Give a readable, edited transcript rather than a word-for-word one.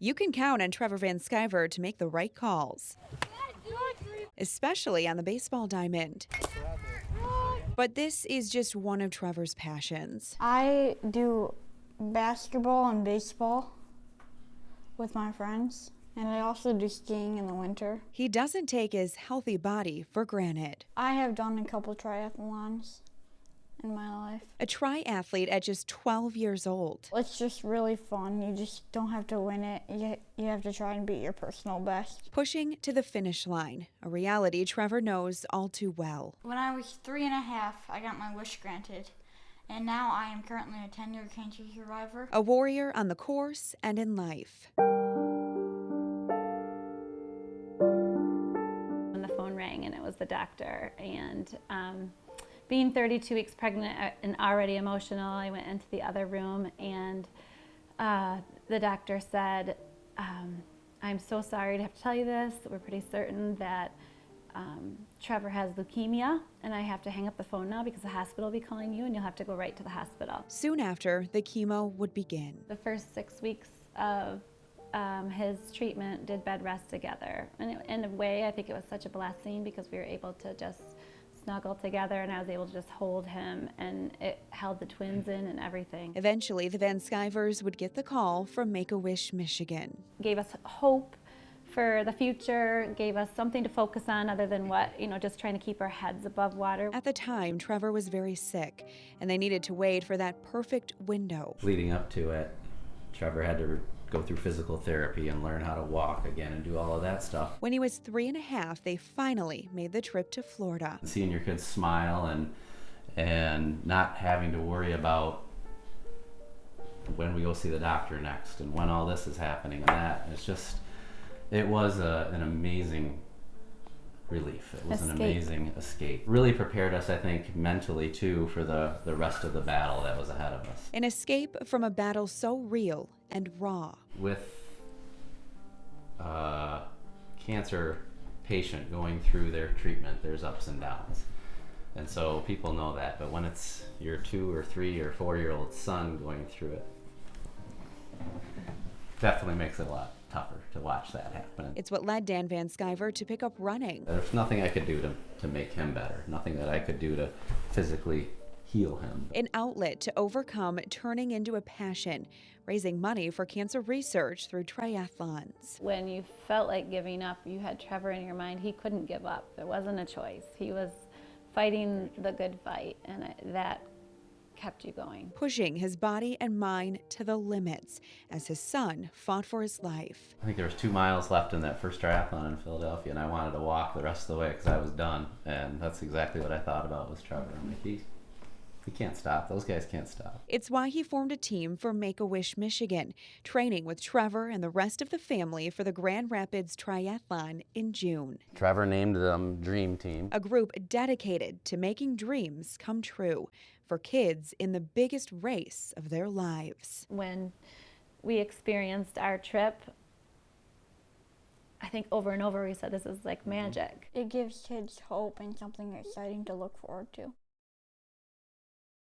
You can count on Trevor Van Sciver to make the right calls, especially on the baseball diamond. But this is just one of Trevor's passions. I do basketball and baseball with my friends, and I also do skiing in the winter. He doesn't take his healthy body for granted. I have done a couple triathlons in my life. A triathlete at just 12 years old. It's just really fun. You just don't have to win it. You have to try and beat your personal best. Pushing to the finish line, a reality Trevor knows all too well. When I was 3.5, I got my wish granted. And now I am currently a 10-year cancer survivor. A warrior on the course and in life. When the phone rang and it was the doctor, and being 32 weeks pregnant and already emotional, I went into the other room, and the doctor said, I'm so sorry to have to tell you this. We're pretty certain that Trevor has leukemia, and I have to hang up the phone now because the hospital will be calling you and you'll have to go right to the hospital. Soon after, the chemo would begin. The first 6 weeks of his treatment did bed rest together. And in a way, I think it was such a blessing because we were able to just snuggle together, and I was able to just hold him, and it held the twins in and everything. Eventually, the Van Scivers would get the call from Make-A-Wish, Michigan. Gave us hope for the future, gave us something to focus on other than what, just trying to keep our heads above water. At the time, Trevor was very sick, and they needed to wait for that perfect window. Leading up to it, Trevor had to go through physical therapy and learn how to walk again and do all of that stuff. When he was 3.5, they finally made the trip to Florida. Seeing your kids smile and not having to worry about when we go see the doctor next and when all this is happening and that, it was an amazing relief. It was an amazing escape. Really prepared us, I think, mentally too for the rest of the battle that was ahead of us. An escape from a battle so real and raw. With a cancer patient going through their treatment, there's ups and downs. And so people know that, but when it's your 2 or 3 or 4-year-old son going through it, definitely makes it a lot tougher to watch that happen. It's what led Dan Van Sciver to pick up running. There's nothing I could do to make him better, nothing that I could do to physically heal him. An outlet to overcome turning into a passion, raising money for cancer research through triathlons. When you felt like giving up, you had Trevor in your mind. He couldn't give up. There wasn't a choice. He was fighting the good fight, and that kept you going. Pushing his body and mind to the limits as his son fought for his life. I think there was 2 miles left in that first triathlon in Philadelphia, and I wanted to walk the rest of the way because I was done. And that's exactly what I thought about was Trevor. I'm like, he can't stop. Those guys can't stop. It's why he formed a team for Make-A-Wish, Michigan, training with Trevor and the rest of the family for the Grand Rapids Triathlon in June. Trevor named them Dream Team. A group dedicated to making dreams come true for kids in the biggest race of their lives. When we experienced our trip, I think over and over we said this is like magic. It gives kids hope and something exciting to look forward to.